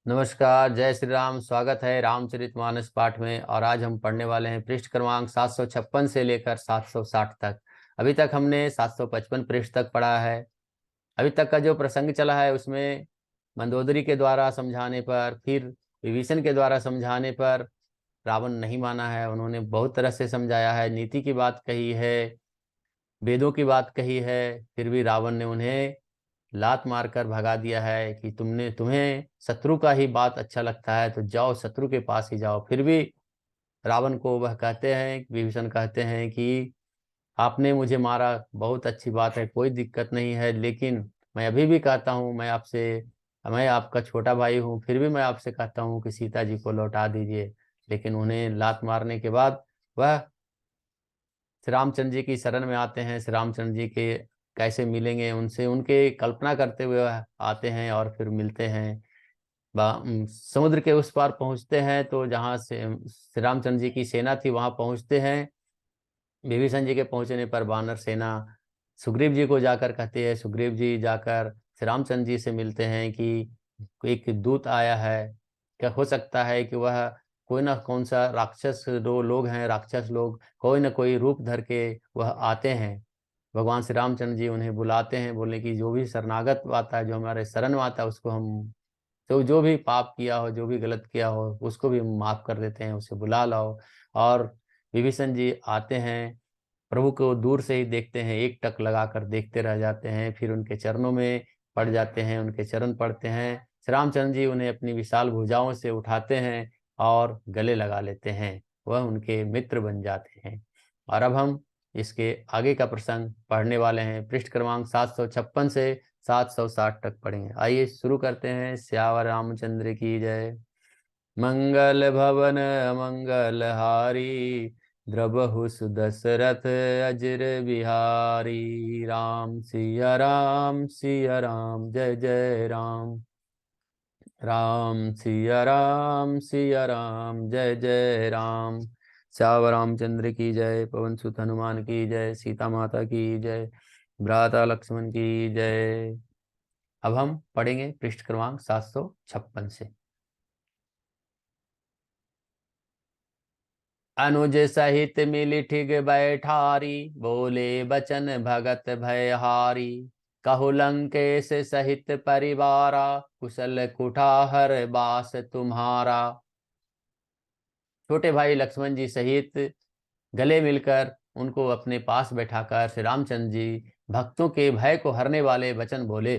नमस्कार, जय श्री राम। स्वागत है रामचरितमानस पाठ में। और आज हम पढ़ने वाले हैं पृष्ठ क्रमांक 756 से लेकर 760 तक। अभी तक हमने 755 पृष्ठ तक पढ़ा है। अभी तक का जो प्रसंग चला है उसमें मंदोदरी के द्वारा समझाने पर, फिर विभीषण के द्वारा समझाने पर रावण नहीं माना है। उन्होंने बहुत तरह से समझाया है, नीति की बात कही है, वेदों की बात कही है, फिर भी रावण ने उन्हें लात मारकर भगा दिया है कि तुम्हें शत्रु का ही बात अच्छा लगता है तो जाओ, शत्रु के पास ही जाओ। फिर भी रावण को वह कहते हैं, विभीषण कहते हैं कि आपने मुझे मारा, बहुत अच्छी बात है, कोई दिक्कत नहीं है, लेकिन मैं अभी भी कहता हूँ, मैं आपका छोटा भाई हूँ, फिर भी मैं आपसे कहता हूँ कि सीता जी को लौटा दीजिए। लेकिन उन्हें लात मारने के बाद वह श्री रामचंद्र जी की शरण में आते हैं। श्री रामचंद्र जी के कैसे मिलेंगे उनसे, उनके कल्पना करते हुए वह आते हैं और फिर मिलते हैं। समुद्र के उस पार पहुंचते हैं तो जहाँ से श्री रामचंद्र जी की सेना थी वहां पहुंचते हैं। विभीषण जी के पहुंचने पर वानर सेना सुग्रीव जी को जाकर कहती है, सुग्रीव जी जाकर श्री रामचंद्र जी से मिलते हैं कि एक दूत आया है। क्या हो सकता है कि वह कोई ना कौन सा राक्षस, दो लोग हैं राक्षस लोग, कोई ना कोई रूप धर के वह आते हैं। भगवान श्री रामचंद्र जी उन्हें बुलाते हैं, बोले कि जो भी शरणागत आता है, जो हमारे शरण में आता है, उसको हम तो जो भी पाप किया हो, जो भी गलत किया हो, उसको भी माफ कर देते हैं, उसे बुला लाओ। और विभीषण जी आते हैं, प्रभु को दूर से ही देखते हैं, एक टक लगाकर देखते रह जाते हैं, फिर उनके चरणों में पड़ जाते हैं, उनके चरण पड़ते हैं। श्री रामचंद्र जी उन्हें अपनी विशाल भुजाओं से उठाते हैं और गले लगा लेते हैं, वह उनके मित्र बन जाते हैं। और अब हम इसके आगे का प्रसंग पढ़ने वाले हैं। पृष्ठ क्रमांक 756 से 760 तक पढ़ेंगे। आइए शुरू करते हैं। सियावर रामचंद्र की जय। मंगल भवन मंगल हारी, द्रबहु सुदशरथ अजर बिहारी। राम सिया राम जय जय राम। राम सिया राम जय जय राम। श्यावर रामचंद्र की जय। पवन सुत हनुमान की जय। सीता माता की जय। भ्राता लक्ष्मण की जय। अब हम पढ़ेंगे पृष्ठ क्रमांक 756 से। अनुज सहित मिली ठिग बैठारी, बोले बचन भगत भयहारी। कहु लंकेश सहित परिवारा, कुशल कुठार बास तुम्हारा। छोटे भाई लक्ष्मण जी सहित गले मिलकर उनको अपने पास बैठाकर श्री रामचंद्र जी भक्तों के भय को हरने वाले वचन बोले।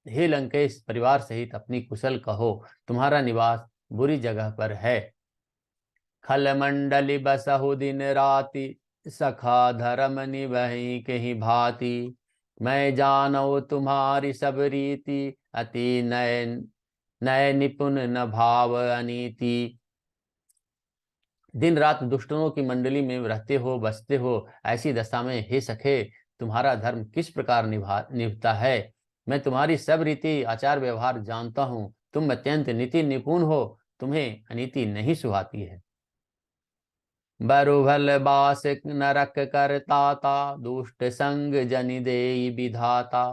हे लंकेश, परिवार सहित अपनी कुशल कहो, तुम्हारा निवास बुरी जगह पर है। खल मंडली बसहु दिन राति, सखा धर्म निभहि कहीं भांति। मैं जानौ तुम्हारी सब रीति, अति नय नय निपुण न भाव अनीति। दिन रात दुष्टों की मंडली में रहते हो, बसते हो, ऐसी दशा में हे सखे, तुम्हारा धर्म किस प्रकार निभता है। मैं तुम्हारी सब रीति आचार व्यवहार जानता हूँ, तुम अत्यंत नीति निपुण हो, तुम्हें अनीति नहीं सुहाती है। बरुभल बास नरक करताता, दुष्ट संग जनि देई विधाता।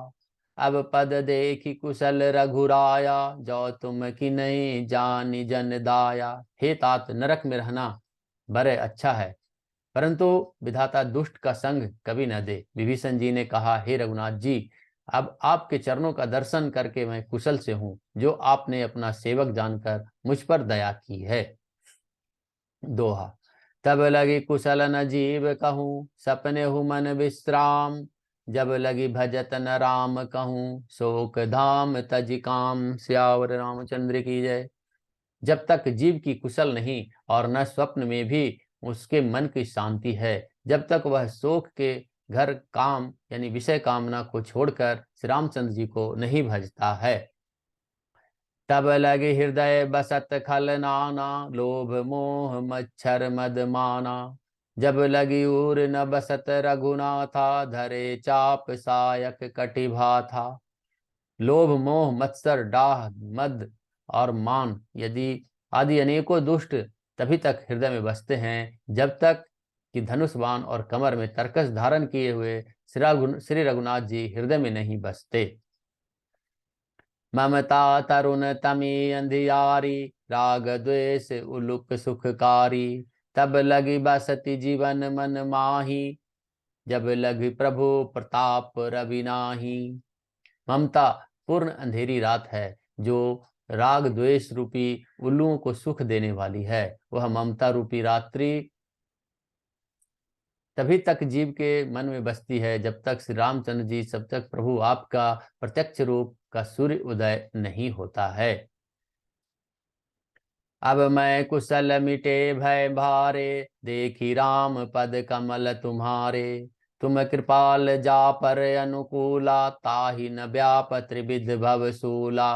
अब पद देखी कुशल रघुराया, जो तुम की नहीं जानी जन दाया। हे तात, नरक में रहना बड़े अच्छा है, परंतु विधाता दुष्ट का संग कभी न दे। विभीषण जी ने कहा, हे रघुनाथ जी, अब आपके चरणों का दर्शन करके मैं कुशल से हूँ, जो आपने अपना सेवक जानकर मुझ पर दया की है। दोहा। तब लगी कुशल न जीव कहूँ, सपने हूँ मन विश्राम। जब लगी भजत न राम कहूँ, शोक धाम तज काम। सियावर रामचंद्र की जय। जब तक जीव की कुशल नहीं और न स्वप्न में भी उसके मन की शांति है, जब तक वह शोक के घर काम यानी विषय कामना को छोड़कर श्री रामचंद्र जी को नहीं भजता है। तब लगे हृदय बसत खल नाना, लोभ मोह मच्छर मद माना। जब लगी उर न बसत रघुनाथा, धरे चाप सायक कटिभा था। लोभ मोह मत्सर डाह मद और मान यदि आदि अनेकों दुष्ट तभी तक हृदय में बसते हैं, जब तक कि धनुष बाण और कमर में तरकस धारण किए हुए श्री रघुनाथ जी हृदय में नहीं बसते। ममता तरुण तमी अंधियारी, राग द्वेष उलुक सुखकारी। तब लगी बसति जीवन मन माही, जब लगी प्रभु प्रताप रवि नाही। ममता पूर्ण अंधेरी रात है जो राग द्वेष रूपी उल्लुओं को सुख देने वाली है। वह ममता रूपी रात्रि तभी तक जीव के मन में बसती है जब तक श्री रामचंद्र जी, जब तक प्रभु आपका प्रत्यक्ष रूप का सूर्य उदय नहीं होता है। अब मैं कुशल मिटे भय भारे, देखी राम पद कमल तुम्हारे। तुम कृपाल जा पर अनुकूला, ताहि न व्याप त्रिविध भवसूला।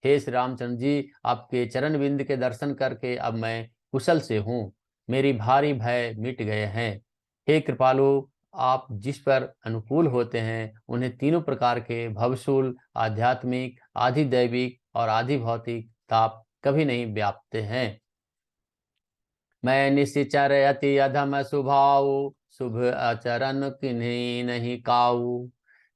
हे श्री रामचंद्र जी, आपके चरण बिंद के दर्शन करके अब मैं कुशल से हूँ, मेरी भारी भय मिट गए हैं। हे कृपालु, आप जिस पर अनुकूल होते हैं उन्हें तीनों प्रकार के भवसूल, आध्यात्मिक, आधि दैविक और आधि भौतिक ताप कभी नहीं व्यापते हैं। मैं निश्चर अति अधम स्वभाव, शुभ आचरण किन्हीं नहीं काऊ।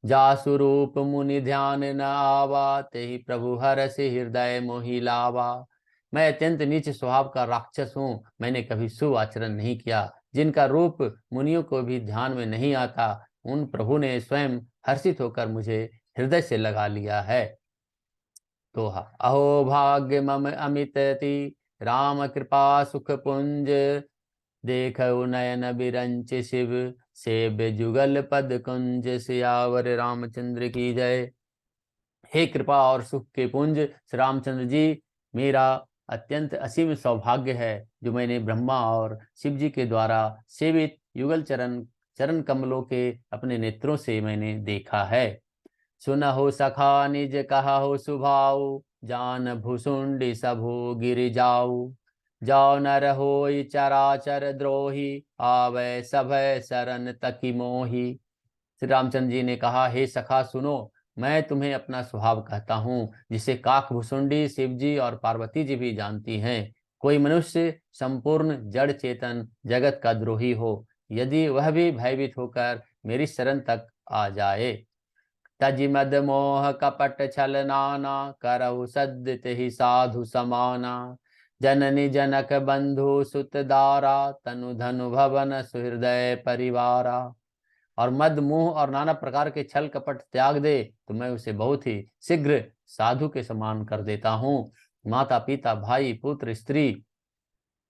जा स्वरूप मुनि ध्यान न आवा, तेहि प्रभु हरषि हृदय मोहि लावा। मैं अत्यंत नीच स्वभाव का राक्षस हूँ, मैंने कभी शुभ आचरण नहीं किया। जिनका रूप मुनियों को भी ध्यान में नहीं आता, उन प्रभु ने स्वयं हर्षित होकर मुझे हृदय से लगा लिया है। दोहा। अहो भाग्य मम अमितति, राम कृपा सुख पुंज। देखो नयन बिरंच शिव, सेव्य जुगल पद कुंज। सियावर रामचंद्र की जय। हे कृपा और सुख के पुंज श्री रामचंद्र जी, मेरा अत्यंत असीम सौभाग्य है जो मैंने ब्रह्मा और शिव जी के द्वारा सेवित युगल चरण कमलों के अपने नेत्रों से मैंने देखा है। सुनहु सखा निज कहाहु सुभाऊ, जान भुसुंडी सबु गिर जाऊ। जाओ नर होई चराचर द्रोही, आवे सभय शरण तकी मोही। श्री रामचंद्र जी ने कहा, हे सखा सुनो, मैं तुम्हें अपना स्वभाव कहता हूँ, जिसे काक भुसुंडी शिव जी और पार्वती जी भी जानती हैं। कोई मनुष्य संपूर्ण जड़ चेतन जगत का द्रोही हो, यदि वह भी भयभीत होकर मेरी शरण तक आ जाए। तजि मद मोह कपट छल नाना, करहु सद्य ही साधु समाना। जननी जनक बंधु सुत दारा, तनु धनु भवन सुहृदय परिवारा। और मद मोह और नाना प्रकार के छल कपट त्याग दे तो मैं उसे बहुत ही शीघ्र साधु के समान कर देता हूँ। माता पिता भाई पुत्र स्त्री,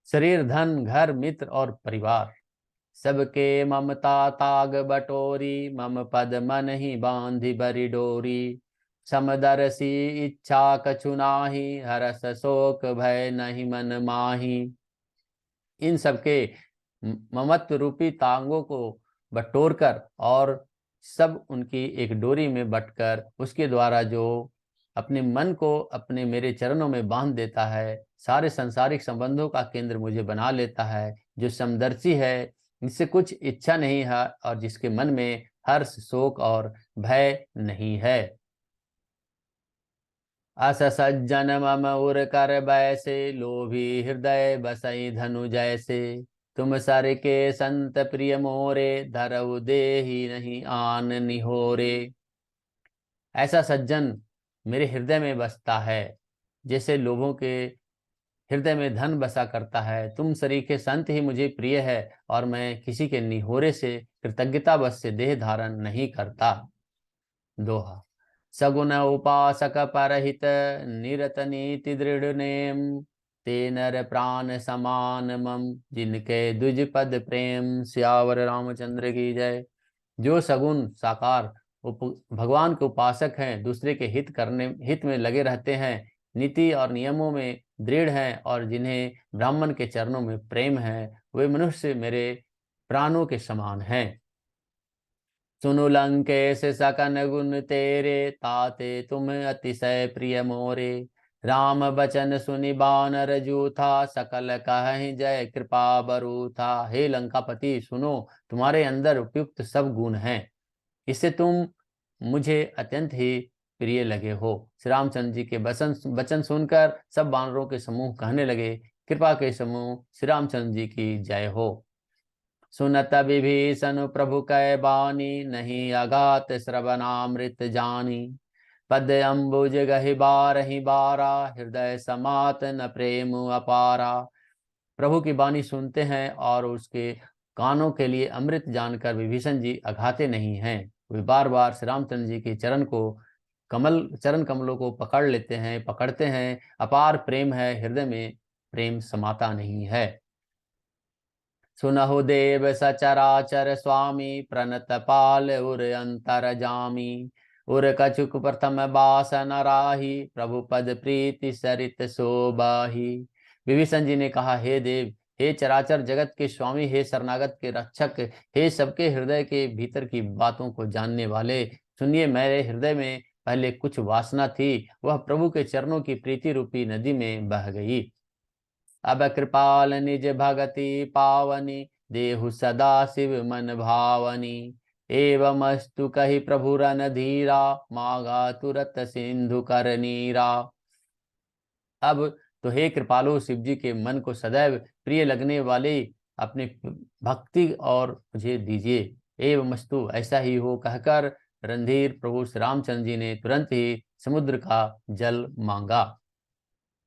शरीर धन घर मित्र और परिवार, सबके ममता ताग बटोरी। मम पद मन ही बांधि बरी डोरी। समदरसी इच्छा कछु नाही, हरस शोक भय नहीं मन माही। इन सबके ममत्व रूपी तांगों को बटोरकर और सब उनकी एक डोरी में बटकर उसके द्वारा जो अपने मन को अपने मेरे चरणों में बांध देता है, सारे सांसारिक संबंधों का केंद्र मुझे बना लेता है, जो समदर्शी है, जिससे कुछ इच्छा नहीं है और जिसके मन में हर्ष शोक और भय नहीं है। अस सज्जन मम उर कर बैसे, लोभी हृदय बसई धनु जैसे। तुम सर के संत प्रिय मोरे, धरऊ देहि नहीं आन निहोरे। ऐसा सज्जन मेरे हृदय में बसता है, जैसे लोगों के हृदय में धन बसा करता है। तुम सरीखे संत ही मुझे प्रिय है और मैं किसी के निहोरे से कृतज्ञता बस से देह धारण नहीं करता। दोहा। सगुन उपासक परहित, निरत नीति दृढ़ नेम। ते नर प्राण समान मम, जिनके द्विज पद प्रेम। सियावर रामचंद्र की जय। जो सगुन साकार भगवान के उपासक हैं, दूसरे के हित में लगे रहते हैं, नीति और नियमों में दृढ़ हैं और जिन्हें ब्राह्मण के चरणों में प्रेम है, वे मनुष्य मेरे प्राणों के समान हैं। सुनु लंकेश सकन गुण तेरे, ताते तुम अतिशय प्रिय मोरे। राम बचन सुनि बानर जूथा, सकल कहहि जय कृपा बरूथा। हे लंकापति सुनो, तुम्हारे अंदर उपयुक्त सब गुण हैं, इससे तुम मुझे अत्यंत ही प्रिय लगे हो। श्री रामचंद्र जी के वचन सुनकर सब बानरों के समूह कहने लगे, कृपा के समूह श्री रामचंद्र जी की जय हो। सुनत विभीषण प्रभु कै बानी, नहीं अगात श्रवणामृत जानी। पद अम्बुज गहि बारहि बारा, हृदय समात न प्रेम अपारा। प्रभु की वाणी सुनते हैं और उसके कानों के लिए अमृत जानकर विभीषण जी अघाते नहीं हैं। वे बार बार श्री रामचंद्र जी के चरण कमलों को पकड़ते हैं। अपार प्रेम है, हृदय में प्रेम समाता नहीं है। सुनहु देव सचराचर स्वामी, प्रणत पाल उर अंतर जामी। उर कछुक प्रथम बास न राही, प्रभु पद प्रीति सरित सोबाही। विभीषण जी ने कहा, हे देव, हे चराचर जगत के स्वामी, हे शरणागत के रक्षक, हे सबके हृदय के भीतर की बातों को जानने वाले, सुनिए, मेरे हृदय में पहले कुछ वासना थी, वह प्रभु के चरणों की प्रीति रूपी नदी में बह गई। अब कृपाल निज भगति पावनी, देहु सदा शिव मन भावनी। एवं अस्तु कही प्रभु रन धीरा, मागा तुरत सिंधु कर नीरा। अब तो हे कृपालु, शिव जी के मन को सदैव प्रिय लगने वाले अपनी भक्ति और मुझे दीजिए। एवं अस्तु, ऐसा ही हो कहकर रणधीर प्रभु श्री रामचंद्र जी ने तुरंत ही समुद्र का जल मांगा।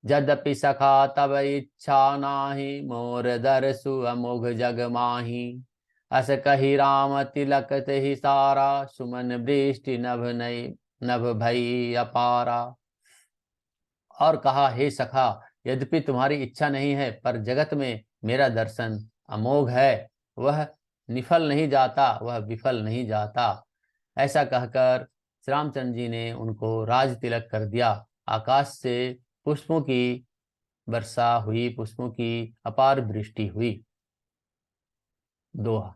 यद्यपि सखा तब इच्छा नाही, मोर दरसु अमोघ जग माही। अस कही राम तिलक ही सारा, सुमन वृष्टि नभ भई अपारा। और कहा, हे सखा, यद्यपि तुम्हारी इच्छा नहीं है, पर जगत में मेरा दर्शन अमोघ है, वह निफल नहीं जाता, वह विफल नहीं जाता। ऐसा कहकर श्री रामचंद्र जी ने उनको राज तिलक कर दिया। आकाश से पुष्पों की वर्षा हुई, पुष्पों की अपार वृष्टि हुई। दोहा।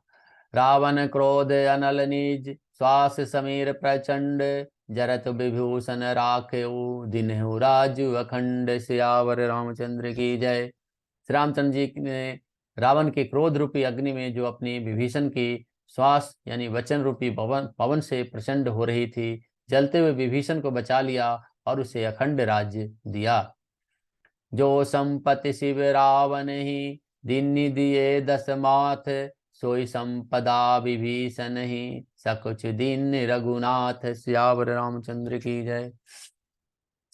रावण क्रोध अनल निज, श्वास समीर प्रचंड। जरत विभूषण राखेऊ, दिनहु राजु अखंड। सियावर रामचंद्र की जय। श्री रामचंद्र जी ने रावण के क्रोध रूपी अग्नि में जो अपनी विभीषण की श्वास यानी वचन रूपी पवन से प्रचंड हो रही थी, जलते हुए विभीषण को बचा लिया और उसे अखंड राज्य दिया। जो संपत्ति शिव रावण ही, दीन्नि दिए दस माथ। सोई संपदा विभीषण ही, सकुच दीन रघुनाथ। सियावर रामचंद्र की जय।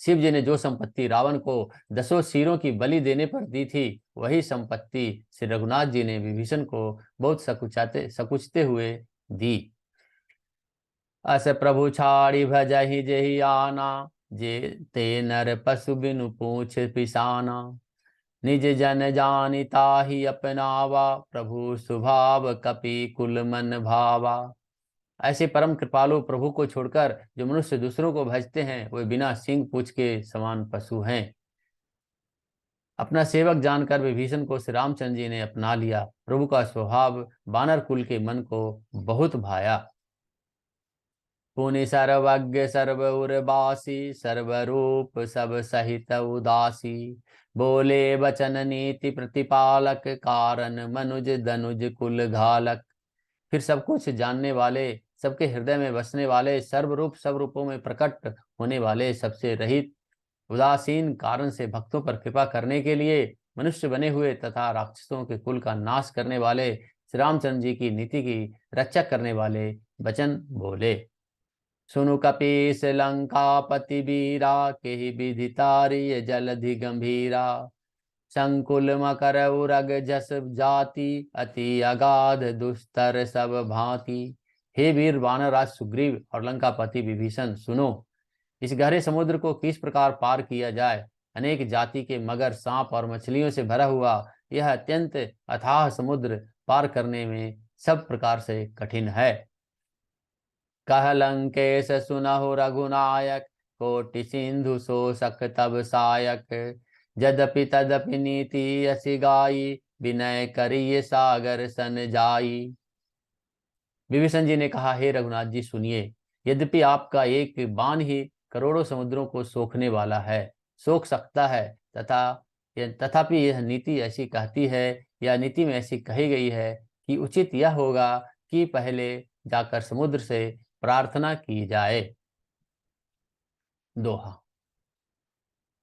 शिव जी ने जो संपत्ति रावण को 10 सिरों की बलि देने पर दी थी, वही संपत्ति श्री रघुनाथ जी ने विभीषण को बहुत सकुचते हुए दी। अस प्रभु छाड़ी भजहि जेहि आना, जे ते नर पशु बिनु पूछ पिसाना। निज जन जानि ताहि अपनावा, प्रभु स्वभाव कपि कुल मन भावा। ऐसे परम कृपालु प्रभु को छोड़कर जो मनुष्य दूसरों को भजते हैं, वे बिना सींग पूछ के समान पशु हैं। अपना सेवक जानकर विभीषण को श्री रामचंद्र जी ने अपना लिया। प्रभु का स्वभाव बानर कुल के मन को बहुत भाया। पुनि सर्वज्ञ सर्व उर्वासी, सर्वरूप सब सहित उदासी। बोले वचन नीति प्रतिपालक, कारण मनुज दनुज कुल घालक। फिर सब कुछ जानने वाले, सबके हृदय में बसने वाले, सर्वरूप सब रूपों में प्रकट होने वाले, सबसे रहित, उदासीन कारण से भक्तों पर कृपा करने के लिए मनुष्य बने हुए तथा राक्षसों के कुल का नाश करने वाले श्री रामचंद्र जी की नीति की रक्षा करने वाले वचन बोले। सुनु कपीस लंकापति वीरा, केहि विधि तारिय जलधि गंभीरा। संकुल मकर उरग जस जाति, अति अगाध दुस्तर सब भांति। हे वीर वानरराज सुग्रीव और लंकापति विभीषण, सुनो, इस गहरे समुद्र को किस प्रकार पार किया जाए। अनेक जाति के मगर, सांप और मछलियों से भरा हुआ यह अत्यंत अथाह समुद्र पार करने में सब प्रकार से कठिन है। कह लंकेश सुनहु रघुनायक, कोटि सिंधु शोषक तब सायक। यद्यपि तदपि नीति असी गाई, विनय करिय सागर सन जाई। विभीषण जी ने कहा, हे रघुनाथ जी सुनिए, यद्यपि आपका एक बाण ही करोड़ों समुद्रों को सोखने वाला है, सोख सकता है, तथापि यह नीति ऐसी कहती है, या नीति में ऐसी कही गई है कि उचित यह होगा कि पहले जाकर समुद्र से प्रार्थना की जाए। दोहा।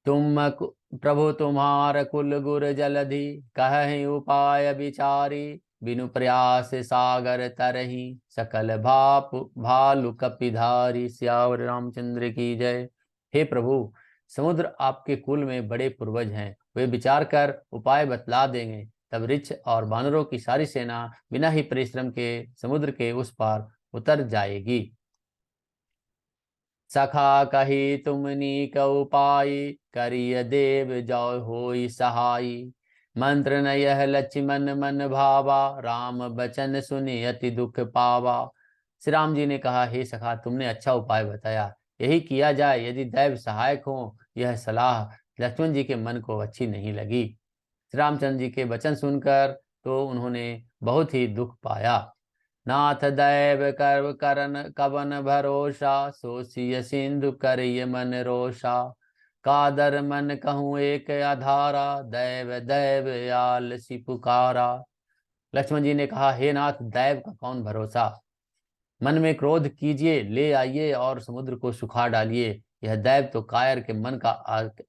प्रभु तुम्हार कुल गुर जलधि, कहि उपाय विचारी। बिनु प्रयास सागर तरही, सकल भाप भालु कपिधारी। सियावर रामचंद्र की जय। हे प्रभु, समुद्र आपके कुल में बड़े पूर्वज हैं, वे विचार कर उपाय बतला देंगे। तब ऋक्ष और वानरों की सारी सेना बिना ही परिश्रम के समुद्र के उस पार उतर जाएगी। सखा कही तुमनी का उपाय, करिय देव जय होई सहाई। मंत्र न यह लक्ष्मण मन भावा, राम बचन सुनि अति दुख पावा। श्री राम जी ने कहा, हे सखा, तुमने अच्छा उपाय बताया, यही किया जाए। यदि दैव सहायक हो, यह सलाह लक्ष्मण जी के मन को अच्छी नहीं लगी। श्री रामचंद्र जी के वचन सुनकर तो उन्होंने बहुत ही दुख पाया। नाथ दैव कर्व करन कवन भरोसा, सोसिय सिंधु करिय मन रोषा। कादर मन कहूँ एक आधारा, दैव दैव आलसी पुकारा। लक्ष्मण जी ने कहा, हे नाथ, दैव का कौन भरोसा। मन में क्रोध कीजिए, ले आइए और समुद्र को सुखा डालिए। यह दैव तो कायर के मन का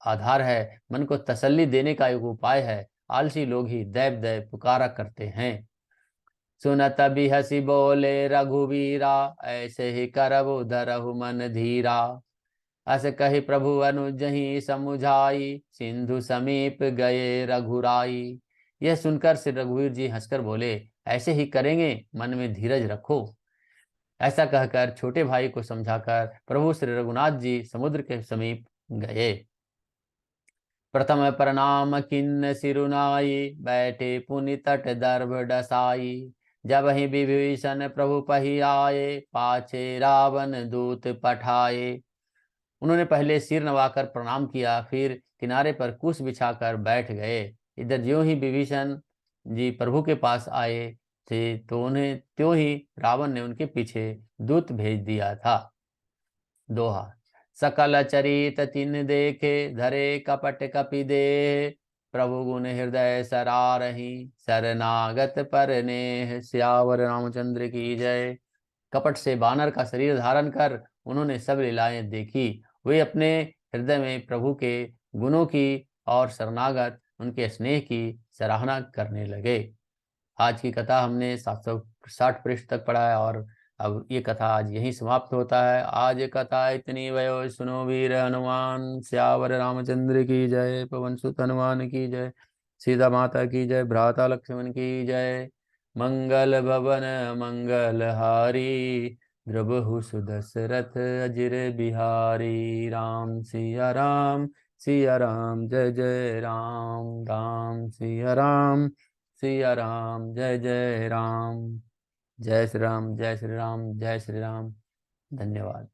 आधार है, मन को तसल्ली देने का एक उपाय है। आलसी लोग ही दैव दैव पुकारा करते हैं। सुनत भी हसी बोले रघुवीरा, ऐसे ही करबु धरहु मन धीरा। अस कही प्रभु अनुजहि समुझाई, सिंधु समीप गए रघुराई। यह सुनकर श्री रघुवीर जी हंसकर बोले, ऐसे ही करेंगे, मन में धीरज रखो। ऐसा कहकर छोटे भाई को समझाकर प्रभु श्री रघुनाथ जी समुद्र के समीप गए। प्रथम प्रणाम किन्न सिरुनाई, बैठे पुनि तट दर्भ डसाई। जब ही विभीषण प्रभु पही आए, पाछे रावण दूत पठाए। उन्होंने पहले सिर नवाकर प्रणाम किया, फिर किनारे पर कुश बिछाकर बैठ गए। इधर ज्यों ही विभीषण जी प्रभु के पास आए थे, तो उन्हें त्यों ही रावण ने उनके पीछे दूत भेज दिया था। दोहा। सकल चरित तिन देखे, धरे कपट कपि देह। प्रभु गुण हृदय सरारही, शरणागत पर नेह। सियावर रामचंद्र की जय। कपट से बानर का शरीर धारण कर उन्होंने सब लीलाएं देखी। वे अपने हृदय में प्रभु के गुणों की और शरणागत उनके स्नेह की सराहना करने लगे। आज की कथा हमने 760 पृष्ठ तक पढ़ा है और अब ये कथा आज यहीं समाप्त होता है। आज कथा इतनी वयो, सुनो वीर हनुमान। स्यावर रामचंद्र की जय। पवन सुत हनुमान की जय। सीता माता की जय। भ्राता लक्ष्मण की जय। मंगल भवन मंगल हारी, द्रबहु सुदशरथ अजिर बिहारी। राम सिया राम, सिया राम, जय जय राम। राम सिया राम, सिया राम, जय जय राम। जय श्री राम, जय श्री राम, जय श्री राम। धन्यवाद।